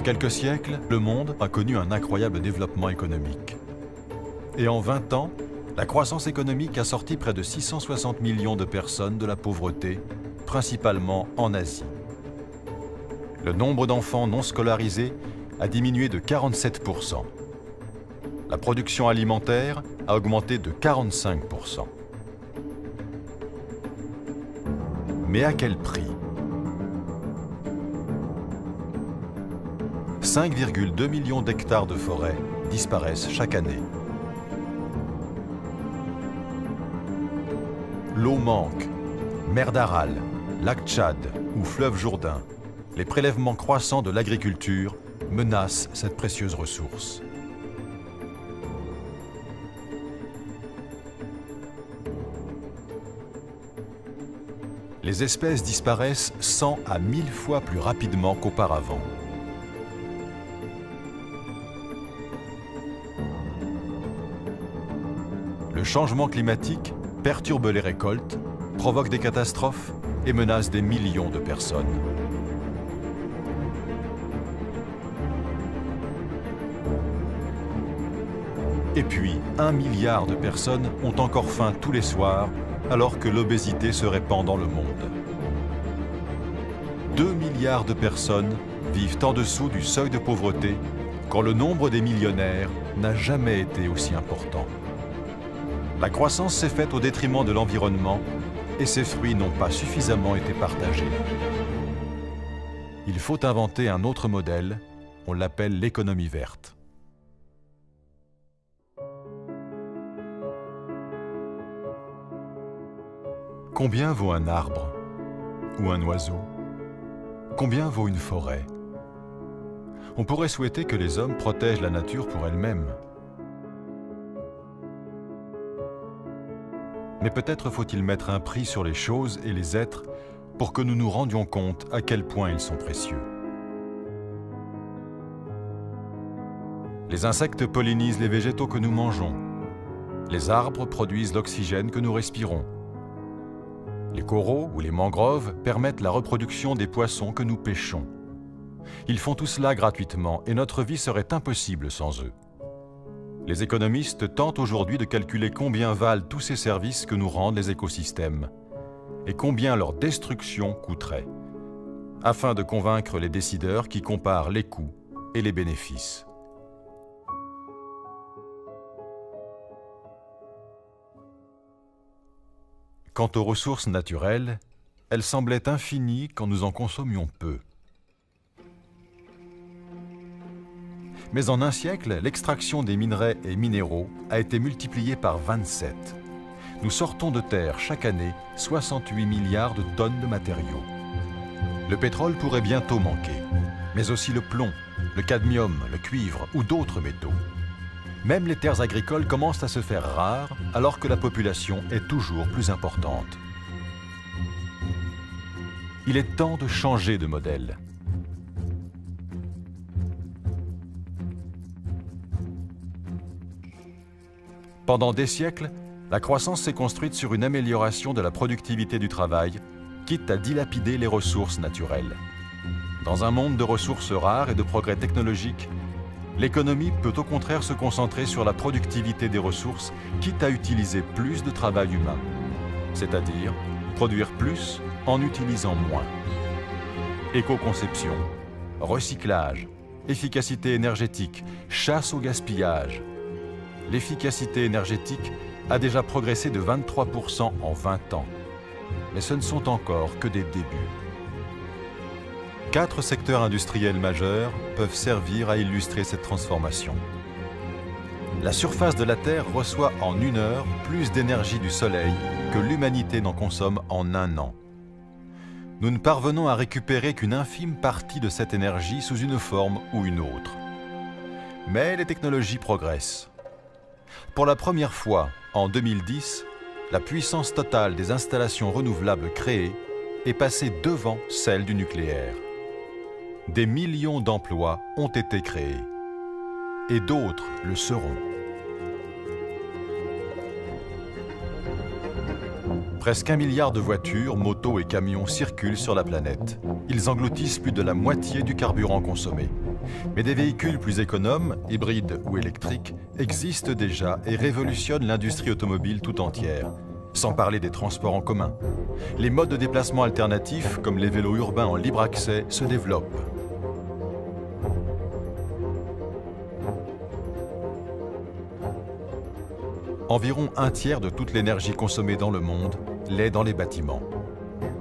quelques siècles, le monde a connu un incroyable développement économique. Et en 20 ans, la croissance économique a sorti près de 660 millions de personnes de la pauvreté, principalement en Asie. Le nombre d'enfants non scolarisés a diminué de 47%. La production alimentaire a augmenté de 45%. Mais à quel prix ? 5,2 millions d'hectares de forêt disparaissent chaque année. L'eau manque. Mer d'Aral, lac Tchad ou fleuve Jourdain, les prélèvements croissants de l'agriculture menacent cette précieuse ressource. Les espèces disparaissent 100 à 1000 fois plus rapidement qu'auparavant. Le changement climatique perturbe les récoltes, provoque des catastrophes et menace des millions de personnes. Et puis, 1 milliard de personnes ont encore faim tous les soirs, alors que l'obésité se répand dans le monde. 2 milliards de personnes vivent en dessous du seuil de pauvreté, quand le nombre des millionnaires n'a jamais été aussi important. La croissance s'est faite au détriment de l'environnement et ses fruits n'ont pas suffisamment été partagés. Il faut inventer un autre modèle, on l'appelle l'économie verte. Combien vaut un arbre ou un oiseau? Combien vaut une forêt? On pourrait souhaiter que les hommes protègent la nature pour elle-même. Mais peut-être faut-il mettre un prix sur les choses et les êtres pour que nous nous rendions compte à quel point ils sont précieux. Les insectes pollinisent les végétaux que nous mangeons. Les arbres produisent l'oxygène que nous respirons. Les coraux ou les mangroves permettent la reproduction des poissons que nous pêchons. Ils font tout cela gratuitement et notre vie serait impossible sans eux. Les économistes tentent aujourd'hui de calculer combien valent tous ces services que nous rendent les écosystèmes et combien leur destruction coûterait, afin de convaincre les décideurs qui comparent les coûts et les bénéfices. Quant aux ressources naturelles, elles semblaient infinies quand nous en consommions peu. Mais en un siècle, l'extraction des minerais et minéraux a été multipliée par 27. Nous sortons de terre chaque année 68 milliards de tonnes de matériaux. Le pétrole pourrait bientôt manquer, mais aussi le plomb, le cadmium, le cuivre ou d'autres métaux. Même les terres agricoles commencent à se faire rares alors que la population est toujours plus importante. Il est temps de changer de modèle. Pendant des siècles, la croissance s'est construite sur une amélioration de la productivité du travail, quitte à dilapider les ressources naturelles. Dans un monde de ressources rares et de progrès technologiques, l'économie peut au contraire se concentrer sur la productivité des ressources, quitte à utiliser plus de travail humain, c'est-à-dire produire plus en utilisant moins. Éco-conception, recyclage, efficacité énergétique, chasse au gaspillage. L'efficacité énergétique a déjà progressé de 23% en 20 ans. Mais ce ne sont encore que des débuts. 4 secteurs industriels majeurs peuvent servir à illustrer cette transformation. La surface de la Terre reçoit en 1 heure plus d'énergie du Soleil que l'humanité n'en consomme en 1 an. Nous ne parvenons à récupérer qu'une infime partie de cette énergie sous une forme ou une autre. Mais les technologies progressent. Pour la première fois, en 2010, la puissance totale des installations renouvelables créées est passée devant celle du nucléaire. Des millions d'emplois ont été créés, et d'autres le seront. Presque 1 milliard de voitures, motos et camions circulent sur la planète. Ils engloutissent plus de la moitié du carburant consommé. Mais des véhicules plus économes, hybrides ou électriques, existent déjà et révolutionnent l'industrie automobile tout entière. Sans parler des transports en commun. Les modes de déplacement alternatifs, comme les vélos urbains en libre accès, se développent. Environ un tiers de toute l'énergie consommée dans le monde l'est dans les bâtiments.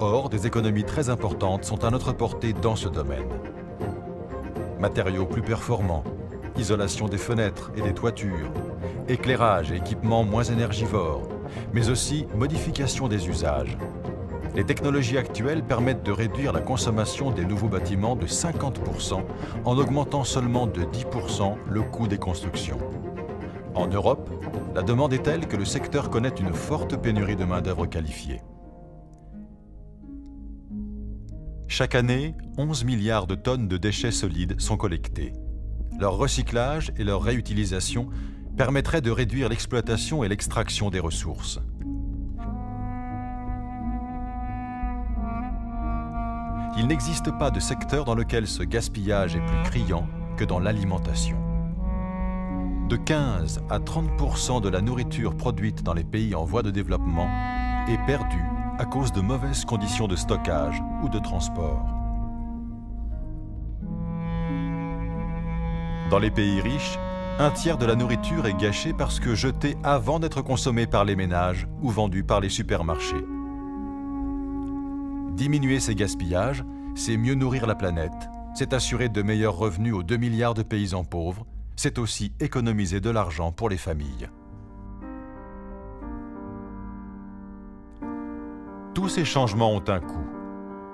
Or, des économies très importantes sont à notre portée dans ce domaine. Matériaux plus performants, isolation des fenêtres et des toitures, éclairage et équipements moins énergivores, mais aussi modification des usages. Les technologies actuelles permettent de réduire la consommation des nouveaux bâtiments de 50% en augmentant seulement de 10% le coût des constructions. En Europe, la demande est telle que le secteur connaît une forte pénurie de main-d'œuvre qualifiée. Chaque année, 11 milliards de tonnes de déchets solides sont collectés. Leur recyclage et leur réutilisation permettraient de réduire l'exploitation et l'extraction des ressources. Il n'existe pas de secteur dans lequel ce gaspillage est plus criant que dans l'alimentation. De 15 à 30% de la nourriture produite dans les pays en voie de développement est perdue à cause de mauvaises conditions de stockage ou de transport. Dans les pays riches, un tiers de la nourriture est gâchée parce que jetée avant d'être consommée par les ménages ou vendue par les supermarchés. Diminuer ces gaspillages, c'est mieux nourrir la planète, c'est assurer de meilleurs revenus aux 2 milliards de paysans pauvres, c'est aussi économiser de l'argent pour les familles. Tous ces changements ont un coût,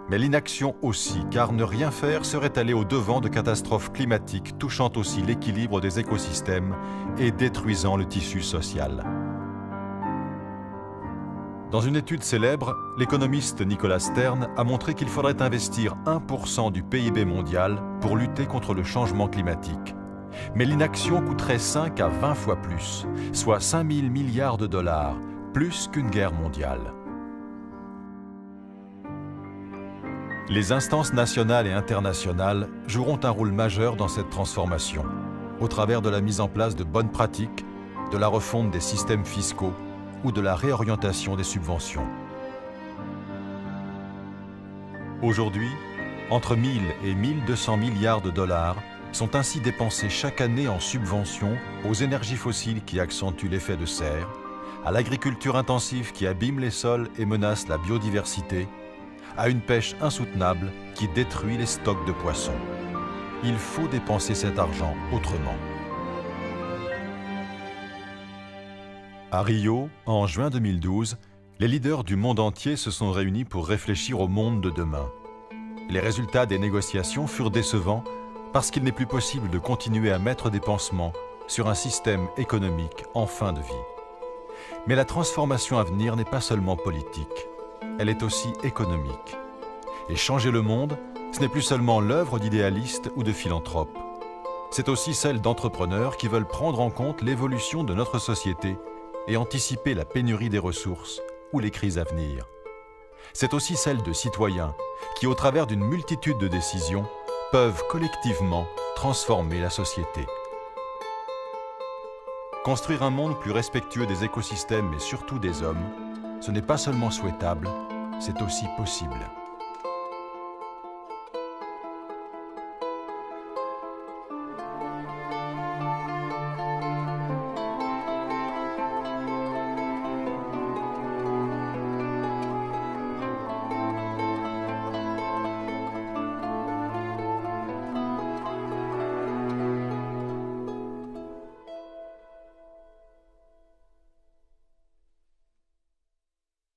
mais l'inaction aussi, car ne rien faire serait aller au-devant de catastrophes climatiques touchant aussi l'équilibre des écosystèmes et détruisant le tissu social. Dans une étude célèbre, l'économiste Nicolas Stern a montré qu'il faudrait investir 1% du PIB mondial pour lutter contre le changement climatique. Mais l'inaction coûterait 5 à 20 fois plus, soit 5 000 milliards de dollars, plus qu'une guerre mondiale. Les instances nationales et internationales joueront un rôle majeur dans cette transformation, au travers de la mise en place de bonnes pratiques, de la refonte des systèmes fiscaux ou de la réorientation des subventions. Aujourd'hui, entre 1 000 et 1 200 milliards de dollars sont ainsi dépensés chaque année en subventions aux énergies fossiles qui accentuent l'effet de serre, à l'agriculture intensive qui abîme les sols et menace la biodiversité, à une pêche insoutenable qui détruit les stocks de poissons. Il faut dépenser cet argent autrement. À Rio, en juin 2012, les leaders du monde entier se sont réunis pour réfléchir au monde de demain. Les résultats des négociations furent décevants parce qu'il n'est plus possible de continuer à mettre des pansements sur un système économique en fin de vie. Mais la transformation à venir n'est pas seulement politique, elle est aussi économique. Et changer le monde, ce n'est plus seulement l'œuvre d'idéalistes ou de philanthropes. C'est aussi celle d'entrepreneurs qui veulent prendre en compte l'évolution de notre société et anticiper la pénurie des ressources ou les crises à venir. C'est aussi celle de citoyens qui, au travers d'une multitude de décisions, peuvent collectivement transformer la société. Construire un monde plus respectueux des écosystèmes et surtout des hommes, ce n'est pas seulement souhaitable, c'est aussi possible.